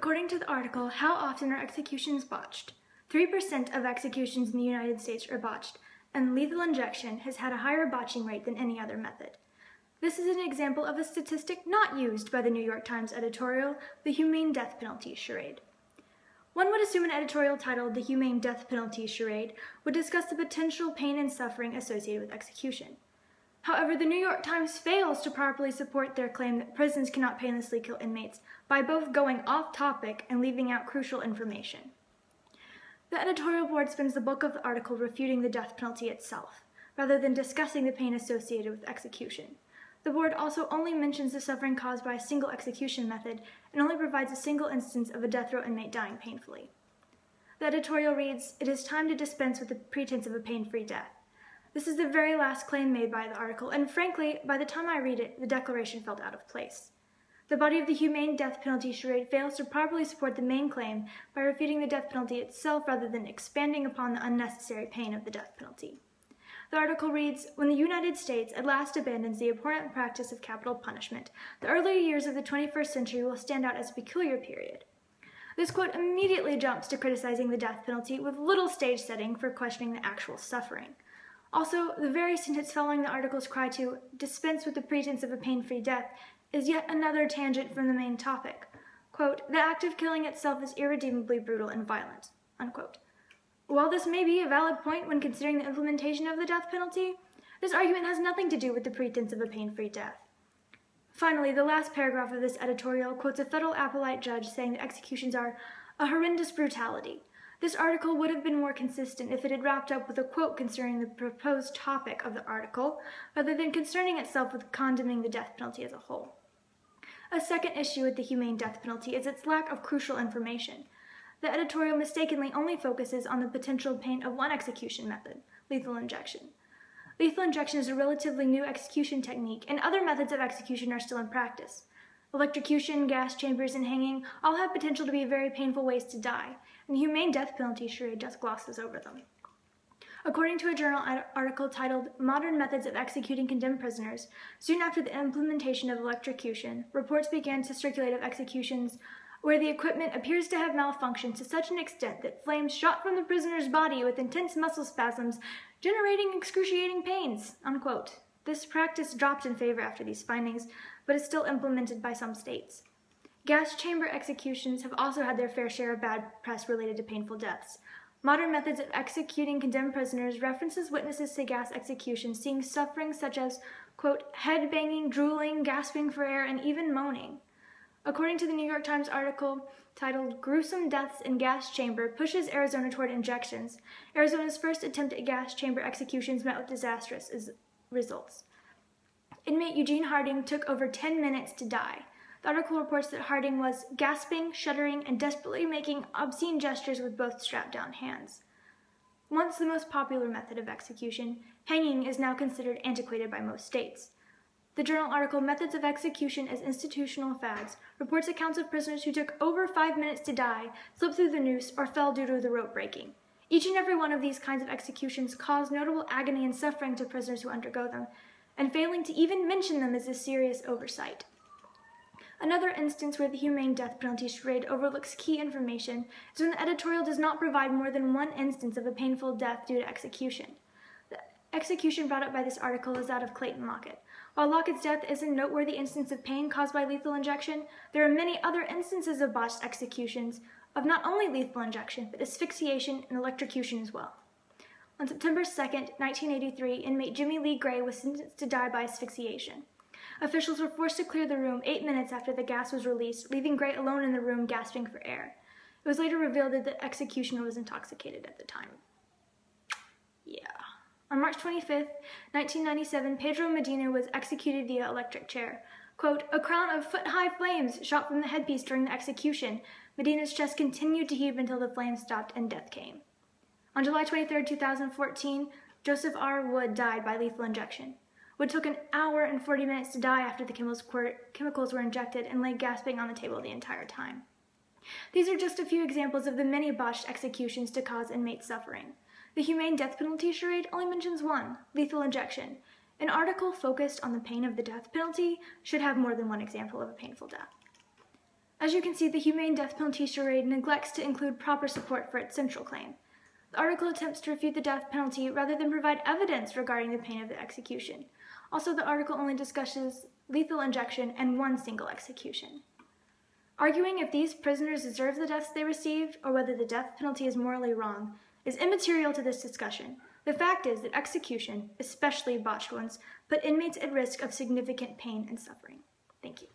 According to the article, How Often Are Executions Botched? 3% of executions in the United States are botched, and lethal injection has had a higher botching rate than any other method. This is an example of a statistic not used by the New York Times editorial, The Humane Death Penalty Charade. One would assume an editorial titled The Humane Death Penalty Charade would discuss the potential pain and suffering associated with execution. However, the New York Times fails to properly support their claim that prisons cannot painlessly kill inmates by both going off topic and leaving out crucial information. The editorial board spends the bulk of the article refuting the death penalty itself, rather than discussing the pain associated with execution. The board also only mentions the suffering caused by a single execution method and only provides a single instance of a death row inmate dying painfully. The editorial reads, "It is time to dispense with the pretense of a pain-free death." This is the very last claim made by the article, and frankly, by the time I read it, the declaration felt out of place. The body of the humane death penalty charade fails to properly support the main claim by refuting the death penalty itself rather than expanding upon the unnecessary pain of the death penalty. The article reads, "When the United States at last abandons the abhorrent practice of capital punishment, the early years of the 21st century will stand out as a peculiar period." This quote immediately jumps to criticizing the death penalty with little stage setting for questioning the actual suffering. Also, the very sentence following the article's cry to dispense with the pretense of a pain-free death is yet another tangent from the main topic. Quote, "The act of killing itself is irredeemably brutal and violent." Unquote. While this may be a valid point when considering the implementation of the death penalty, this argument has nothing to do with the pretense of a pain-free death. Finally, the last paragraph of this editorial quotes a federal appellate judge saying that executions are a horrendous brutality. This article would have been more consistent if it had wrapped up with a quote concerning the proposed topic of the article, rather than concerning itself with condemning the death penalty as a whole. A second issue with the humane death penalty is its lack of crucial information. The editorial mistakenly only focuses on the potential pain of one execution method, lethal injection. Lethal injection is a relatively new execution technique, and other methods of execution are still in practice. Electrocution, gas chambers, and hanging all have potential to be very painful ways to die, and the humane death penalty charade just glosses over them. According to a journal article titled "Modern Methods of Executing Condemned Prisoners," soon after the implementation of electrocution, reports began to circulate of executions where the equipment appears to have malfunctioned to such an extent that flames shot from the prisoner's body with intense muscle spasms, generating excruciating pains. Unquote. This practice dropped in favor after these findings, but is still implemented by some states. Gas chamber executions have also had their fair share of bad press related to painful deaths. Modern methods of executing condemned prisoners references witnesses to gas execution seeing suffering such as, quote, head banging, drooling, gasping for air, and even moaning. According to the New York Times article titled "Gruesome Deaths in Gas Chamber Pushes Arizona Toward Injections," Arizona's first attempt at gas chamber executions met with disastrous results. Inmate Eugene Harding took over 10 minutes to die. The article reports that Harding was gasping, shuddering, and desperately making obscene gestures with both strapped-down hands. Once the most popular method of execution, hanging is now considered antiquated by most states. The journal article "Methods of Execution as Institutional Fads" reports accounts of prisoners who took over 5 minutes to die, slipped through the noose, or fell due to the rope breaking. Each and every one of these kinds of executions cause notable agony and suffering to prisoners who undergo them, and failing to even mention them is a serious oversight. Another instance where the humane death penalty charade overlooks key information is when the editorial does not provide more than one instance of a painful death due to execution. The execution brought up by this article is that of Clayton Lockett. While Lockett's death is a noteworthy instance of pain caused by lethal injection, there are many other instances of botched executions of not only lethal injection, but asphyxiation and electrocution as well. On September 2, 1983, inmate Jimmy Lee Gray was sentenced to die by asphyxiation. Officials were forced to clear the room 8 minutes after the gas was released, leaving Gray alone in the room gasping for air. It was later revealed that the executioner was intoxicated at the time. Yeah. On March 25, 1997, Pedro Medina was executed via electric chair. Quote, "A crown of foot-high flames shot from the headpiece during the execution. Medina's chest continued to heave until the flames stopped and death came." On July 23, 2014, Joseph R. Wood died by lethal injection. Wood took an hour and 40 minutes to die after the chemicals were injected and lay gasping on the table the entire time. These are just a few examples of the many botched executions to cause inmate suffering. The humane death penalty charade only mentions one, lethal injection. An article focused on the pain of the death penalty should have more than one example of a painful death. As you can see, the humane death penalty charade neglects to include proper support for its central claim. The article attempts to refute the death penalty rather than provide evidence regarding the pain of the execution. Also, the article only discusses lethal injection and one single execution. Arguing if these prisoners deserve the deaths they received or whether the death penalty is morally wrong is immaterial to this discussion. The fact is that execution, especially botched ones, put inmates at risk of significant pain and suffering. Thank you.